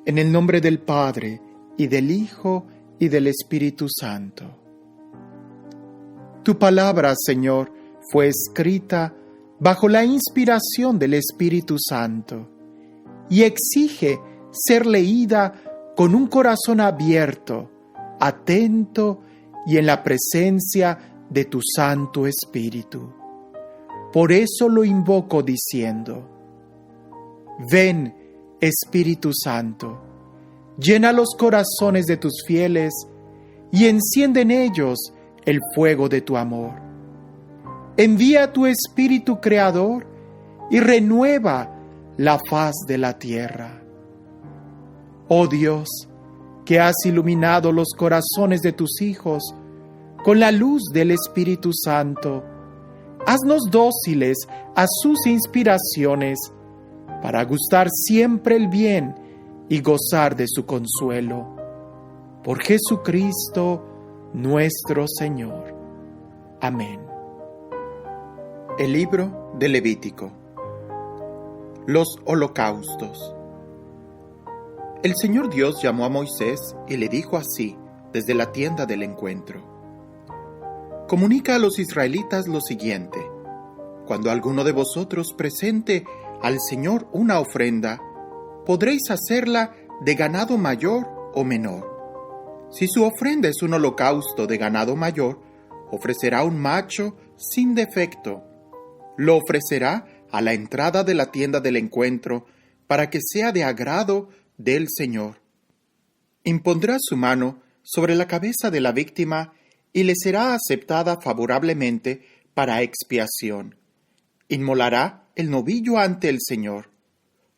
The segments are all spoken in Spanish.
En el nombre del Padre, y del Hijo, y del Espíritu Santo. Tu palabra, Señor, fue escrita bajo la inspiración del Espíritu Santo y exige ser leída con un corazón abierto, atento y en la presencia de tu Santo Espíritu. Por eso lo invoco diciendo: ven, Espíritu Santo, llena los corazones de tus fieles y enciende en ellos el fuego de tu amor. Envía tu Espíritu Creador y renueva la faz de la tierra. Oh Dios, que has iluminado los corazones de tus hijos con la luz del Espíritu Santo, haznos dóciles a sus inspiraciones para gustar siempre el bien y gozar de su consuelo. Por Jesucristo nuestro Señor. Amén. El libro de Levítico. Los holocaustos. El Señor Dios llamó a Moisés y le dijo así desde la tienda del encuentro: comunica a los israelitas lo siguiente: cuando alguno de vosotros presente al Señor una ofrenda, podréis hacerla de ganado mayor o menor. Si su ofrenda es un holocausto de ganado mayor, ofrecerá un macho sin defecto. Lo ofrecerá a la entrada de la tienda del encuentro para que sea de agrado del Señor. Impondrá su mano sobre la cabeza de la víctima y le será aceptada favorablemente para expiación. Inmolará el novillo ante el Señor.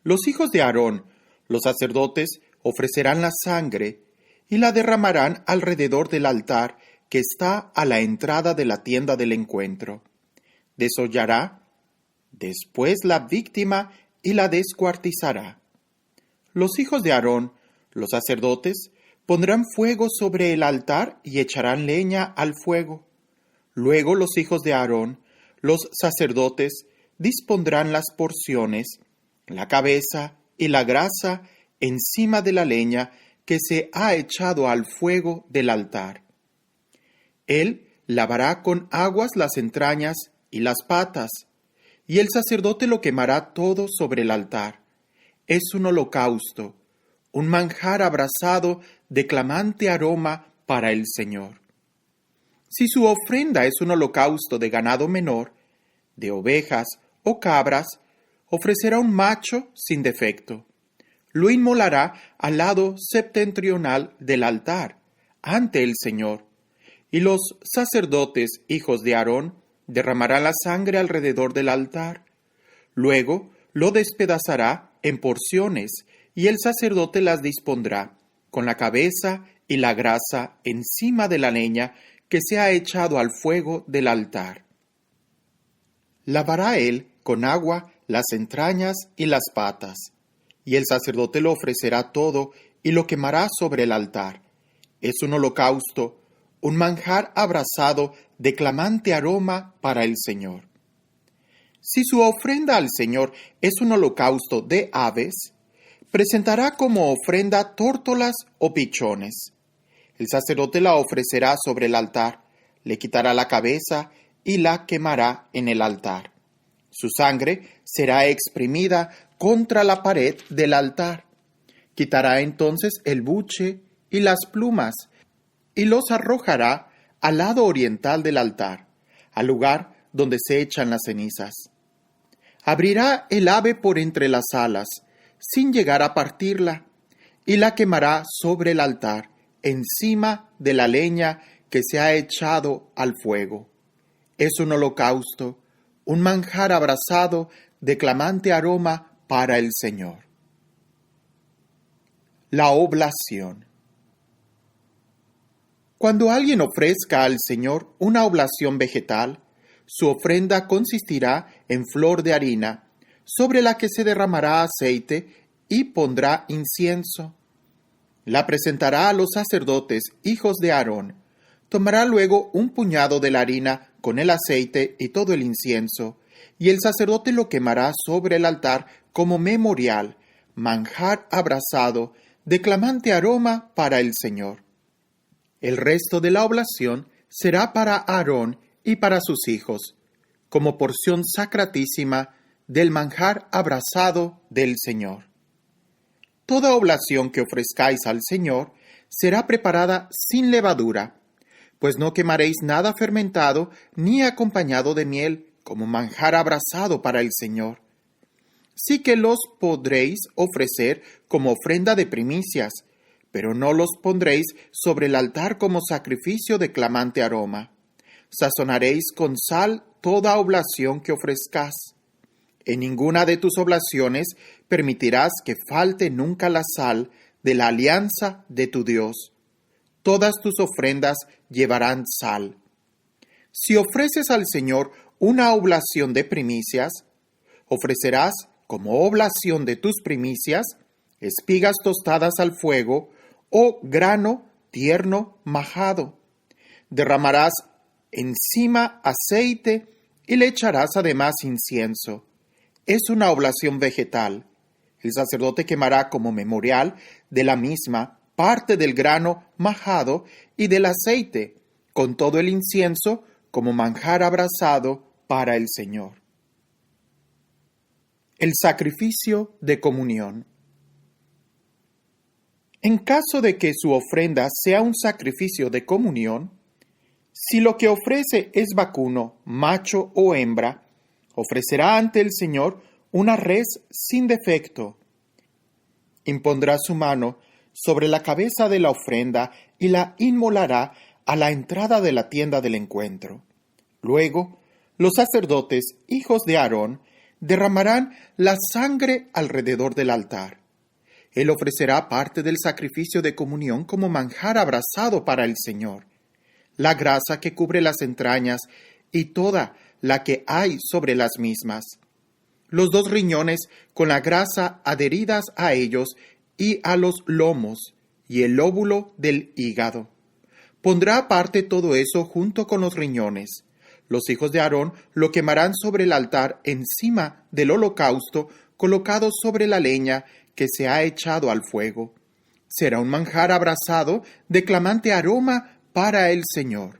Los hijos de Aarón, los sacerdotes, ofrecerán la sangre y la derramarán alrededor del altar que está a la entrada de la tienda del encuentro. Desollará después la víctima y la descuartizará. Los hijos de Aarón, los sacerdotes, pondrán fuego sobre el altar y echarán leña al fuego. Luego los hijos de Aarón, los sacerdotes, dispondrán las porciones, la cabeza y la grasa encima de la leña que se ha echado al fuego del altar. Él lavará con aguas las entrañas y las patas, y el sacerdote lo quemará todo sobre el altar. Es un holocausto, un manjar abrasado de clamante aroma para el Señor. Si su ofrenda es un holocausto de ganado menor, de ovejas o cabras, ofrecerá un macho sin defecto. Lo inmolará al lado septentrional del altar, ante el Señor, y los sacerdotes, hijos de Aarón, derramarán la sangre alrededor del altar. Luego lo despedazará en porciones, y el sacerdote las dispondrá, con la cabeza y la grasa encima de la leña que se ha echado al fuego del altar. Lavará él con agua las entrañas y las patas, y el sacerdote lo ofrecerá todo y lo quemará sobre el altar. Es un holocausto, un manjar abrasado de clamante aroma para el Señor. Si su ofrenda al Señor es un holocausto de aves, presentará como ofrenda tórtolas o pichones. El sacerdote la ofrecerá sobre el altar, le quitará la cabeza y la quemará en el altar. Su sangre será exprimida contra la pared del altar. Quitará entonces el buche y las plumas y los arrojará al lado oriental del altar, al lugar donde se echan las cenizas. Abrirá el ave por entre las alas, sin llegar a partirla, y la quemará sobre el altar, encima de la leña que se ha echado al fuego. Es un holocausto, un manjar abrasado de clamante aroma para el Señor. La oblación. Cuando alguien ofrezca al Señor una oblación vegetal, su ofrenda consistirá en flor de harina, sobre la que se derramará aceite y pondrá incienso. La presentará a los sacerdotes, hijos de Aarón. Tomará luego un puñado de la harina con el aceite y todo el incienso, y el sacerdote lo quemará sobre el altar como memorial, manjar abrasado de clamante aroma para el Señor. El resto de la oblación será para Aarón y para sus hijos, como porción sacratísima del manjar abrasado del Señor. Toda oblación que ofrezcáis al Señor será preparada sin levadura, pues no quemaréis nada fermentado ni acompañado de miel, como manjar abrasado para el Señor. Sí que los podréis ofrecer como ofrenda de primicias, pero no los pondréis sobre el altar como sacrificio de clamante aroma. Sazonaréis con sal toda oblación que ofrezcas. En ninguna de tus oblaciones permitirás que falte nunca la sal de la alianza de tu Dios. Todas tus ofrendas llevarán sal. Si ofreces al Señor una oblación de primicias, ofrecerás como oblación de tus primicias espigas tostadas al fuego o grano tierno majado. Derramarás encima aceite y le echarás además incienso. Es una oblación vegetal. El sacerdote quemará como memorial de la misma parte del grano majado y del aceite, con todo el incienso como manjar abrasado para el Señor. El sacrificio de comunión. En caso de que su ofrenda sea un sacrificio de comunión, si lo que ofrece es vacuno, macho o hembra, ofrecerá ante el Señor una res sin defecto. Impondrá su mano sobre la cabeza de la ofrenda y la inmolará a la entrada de la tienda del encuentro. Luego, los sacerdotes, hijos de Aarón, derramarán la sangre alrededor del altar. Él ofrecerá parte del sacrificio de comunión como manjar abrasado para el Señor. La grasa que cubre las entrañas y toda la que hay sobre las mismas. Los 2 riñones con la grasa adheridas a ellos y a los lomos y el lóbulo del hígado. Pondrá aparte todo eso junto con los riñones. Los hijos de Aarón lo quemarán sobre el altar encima del holocausto colocado sobre la leña que se ha echado al fuego. Será un manjar abrasado de clamante aroma para el Señor.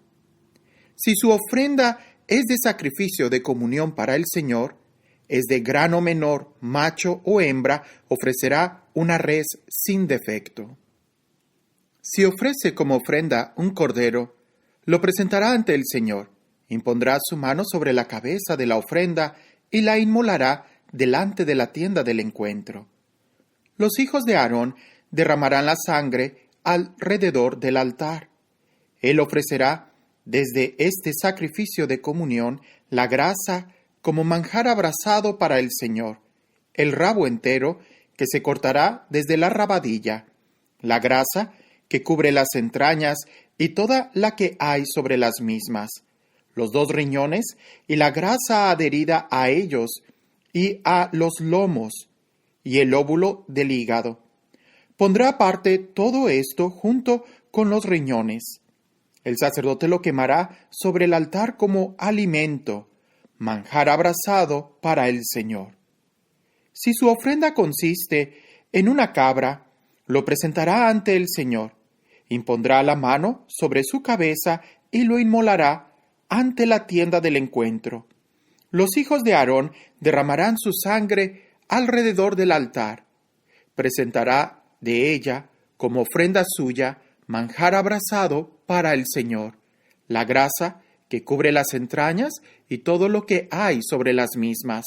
Si su ofrenda es de sacrificio de comunión para el Señor, es de grano menor, macho o hembra, ofrecerá una res sin defecto. Si ofrece como ofrenda un cordero, lo presentará ante el Señor, impondrá su mano sobre la cabeza de la ofrenda y la inmolará delante de la tienda del encuentro. Los hijos de Aarón derramarán la sangre alrededor del altar. Él ofrecerá desde este sacrificio de comunión la grasa como manjar abrasado para el Señor, el rabo entero que se cortará desde la rabadilla, la grasa que cubre las entrañas y toda la que hay sobre las mismas, los 2 riñones y la grasa adherida a ellos y a los lomos y el lóbulo del hígado. Pondrá aparte todo esto junto con los riñones. El sacerdote lo quemará sobre el altar como alimento, manjar abrasado para el Señor. Si su ofrenda consiste en una cabra, lo presentará ante el Señor, impondrá la mano sobre su cabeza y lo inmolará ante la tienda del encuentro. Los hijos de Aarón derramarán su sangre alrededor del altar. Presentará de ella, como ofrenda suya, manjar abrasado para el Señor, la grasa que cubre las entrañas y todo lo que hay sobre las mismas,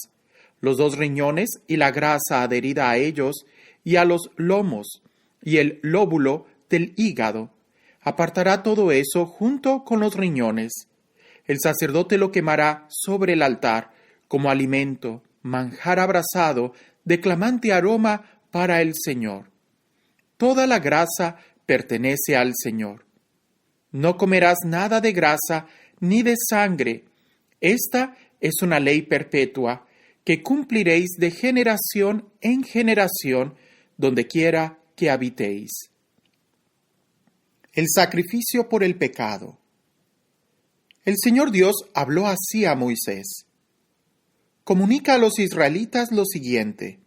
los 2 riñones y la grasa adherida a ellos y a los lomos y el lóbulo del hígado. Apartará todo eso junto con los riñones. El sacerdote lo quemará sobre el altar como alimento, manjar abrasado de clamante aroma para el Señor. Toda la grasa pertenece al Señor. No comerás nada de grasa ni de sangre. Esta es una ley perpetua que cumpliréis de generación en generación donde quiera que habitéis. El sacrificio por el pecado. El Señor Dios habló así a Moisés. Comunica a los israelitas lo siguiente.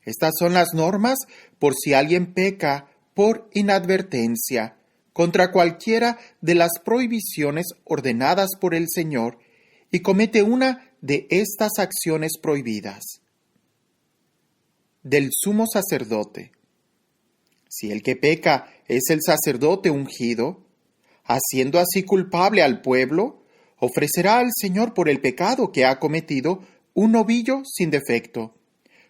Estas son las normas por si alguien peca por inadvertencia contra cualquiera de las prohibiciones ordenadas por el Señor y comete una de estas acciones prohibidas. Del sumo sacerdote. Si el que peca es el sacerdote ungido, haciendo así culpable al pueblo, ofrecerá al Señor por el pecado que ha cometido un novillo sin defecto.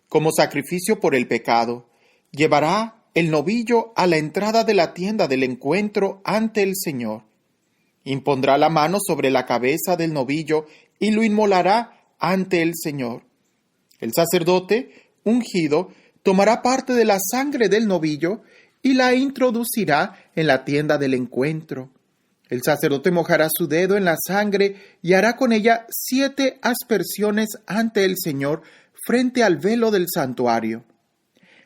Como sacrificio por el pecado, llevará el novillo a la entrada de la tienda del encuentro ante el Señor. Impondrá la mano sobre la cabeza del novillo y lo inmolará ante el Señor. El sacerdote ungido tomará parte de la sangre del novillo y la introducirá en la tienda del encuentro. El sacerdote mojará su dedo en la sangre y hará con ella 7 aspersiones ante el Señor frente al velo del santuario.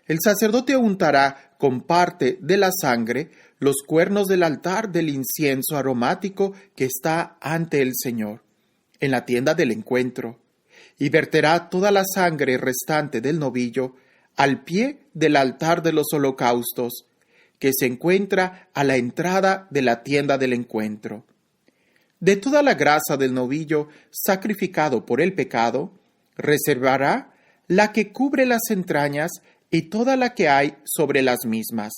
El sacerdote untará con parte de la sangre los cuernos del altar del incienso aromático que está ante el Señor, en la tienda del encuentro, y verterá toda la sangre restante del novillo al pie del altar de los holocaustos, que se encuentra a la entrada de la tienda del encuentro. De toda la grasa del novillo sacrificado por el pecado, reservará la que cubre las entrañas y toda la que hay sobre las mismas,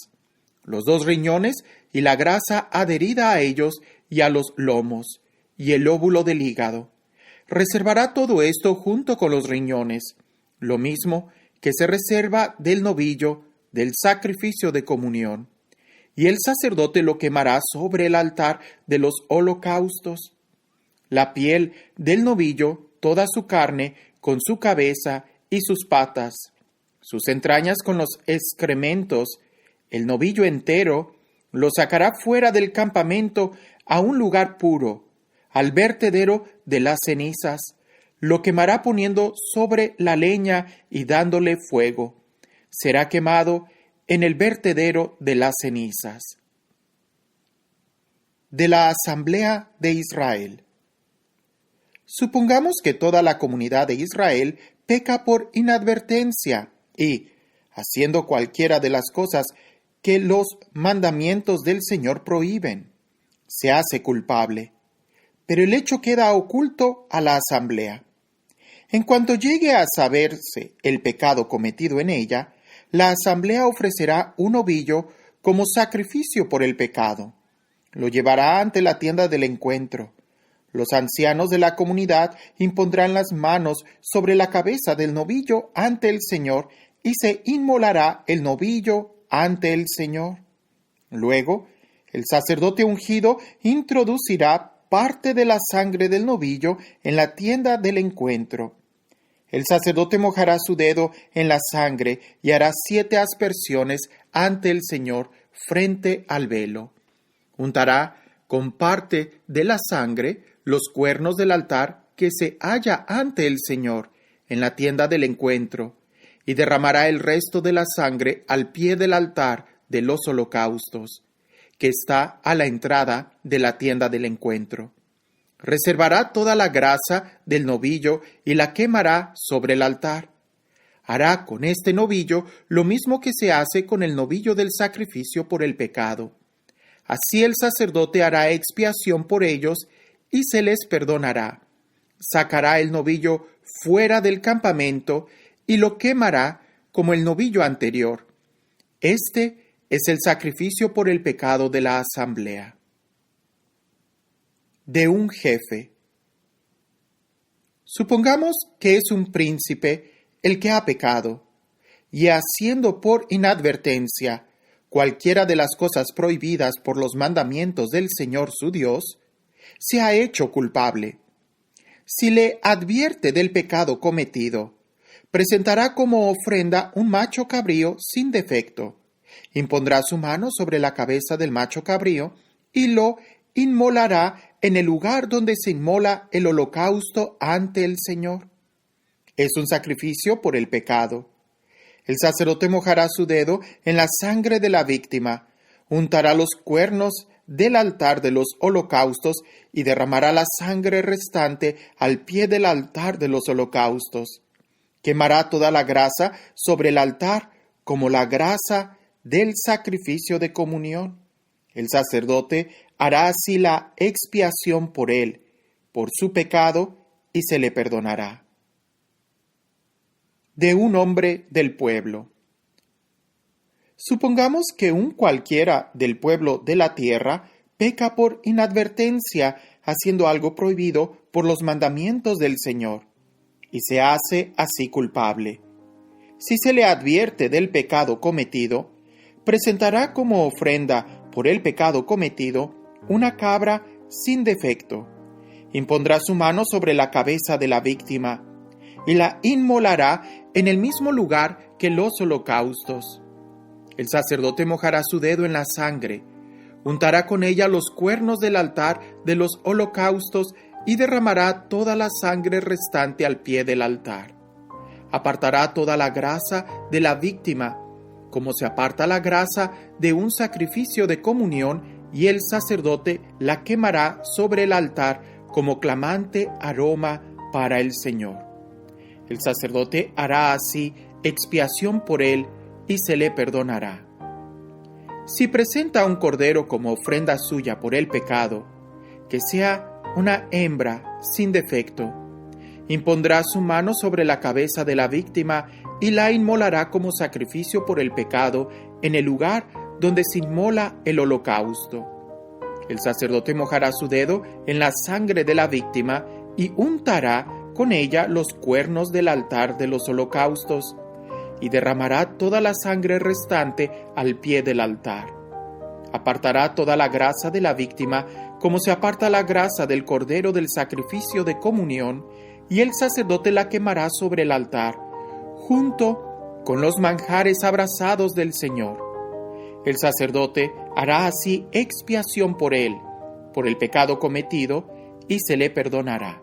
los 2 riñones y la grasa adherida a ellos y a los lomos, y el óvulo del hígado. Reservará todo esto junto con los riñones, lo mismo que se reserva del novillo del sacrificio de comunión, y el sacerdote lo quemará sobre el altar de los holocaustos. La piel del novillo, toda su carne, con su cabeza y sus patas, sus entrañas con los excrementos, el novillo entero, lo sacará fuera del campamento a un lugar puro, al vertedero de las cenizas, lo quemará poniendo sobre la leña y dándole fuego. Será quemado en el vertedero de las cenizas. De la Asamblea de Israel. Supongamos que toda la comunidad de Israel peca por inadvertencia y, haciendo cualquiera de las cosas que los mandamientos del Señor prohíben, se hace culpable, pero el hecho queda oculto a la asamblea. En cuanto llegue a saberse el pecado cometido en ella, la asamblea ofrecerá un novillo como sacrificio por el pecado. Lo llevará ante la tienda del encuentro. Los ancianos de la comunidad impondrán las manos sobre la cabeza del novillo ante el Señor y se inmolará el novillo ante el Señor. Luego, el sacerdote ungido introducirá parte de la sangre del novillo en la tienda del encuentro. El sacerdote mojará su dedo en la sangre y hará 7 aspersiones ante el Señor frente al velo. Untará con parte de la sangre los cuernos del altar que se halla ante el Señor en la tienda del encuentro, y derramará el resto de la sangre al pie del altar de los holocaustos, que está a la entrada de la tienda del encuentro. Reservará toda la grasa del novillo y la quemará sobre el altar. Hará con este novillo lo mismo que se hace con el novillo del sacrificio por el pecado. Así el sacerdote hará expiación por ellos y se les perdonará. Sacará el novillo fuera del campamento y lo quemará como el novillo anterior. Este es el sacrificio por el pecado de la asamblea. De un jefe. Supongamos que es un príncipe el que ha pecado, y haciendo por inadvertencia cualquiera de las cosas prohibidas por los mandamientos del Señor su Dios, se ha hecho culpable. Si le advierte del pecado cometido, presentará como ofrenda un macho cabrío sin defecto. Impondrá su mano sobre la cabeza del macho cabrío y lo inmolará en el lugar donde se inmola el holocausto ante el Señor. Es un sacrificio por el pecado. El sacerdote mojará su dedo en la sangre de la víctima, untará los cuernos del altar de los holocaustos y derramará la sangre restante al pie del altar de los holocaustos. Quemará toda la grasa sobre el altar como la grasa del sacrificio de comunión. El sacerdote hará así la expiación por él, por su pecado, y se le perdonará. De un hombre del pueblo. Supongamos que un cualquiera del pueblo de la tierra peca por inadvertencia haciendo algo prohibido por los mandamientos del Señor, y se hace así culpable. Si se le advierte del pecado cometido, presentará como ofrenda por el pecado cometido una cabra sin defecto. Impondrá su mano sobre la cabeza de la víctima y la inmolará en el mismo lugar que los holocaustos. El sacerdote mojará su dedo en la sangre, untará con ella los cuernos del altar de los holocaustos y derramará toda la sangre restante al pie del altar. Apartará toda la grasa de la víctima, como se aparta la grasa de un sacrificio de comunión, y el sacerdote la quemará sobre el altar como clamante aroma para el Señor. El sacerdote hará así expiación por él y se le perdonará. Si presenta un cordero como ofrenda suya por el pecado, que sea una hembra sin defecto, impondrá su mano sobre la cabeza de la víctima y la inmolará como sacrificio por el pecado en el lugar donde se inmola el holocausto. El sacerdote mojará su dedo en la sangre de la víctima y untará con ella los cuernos del altar de los holocaustos, y derramará toda la sangre restante al pie del altar. Apartará toda la grasa de la víctima, como se aparta la grasa del cordero del sacrificio de comunión, y el sacerdote la quemará sobre el altar, junto con los manjares abrasados del Señor. El sacerdote hará así expiación por él, por el pecado cometido, y se le perdonará.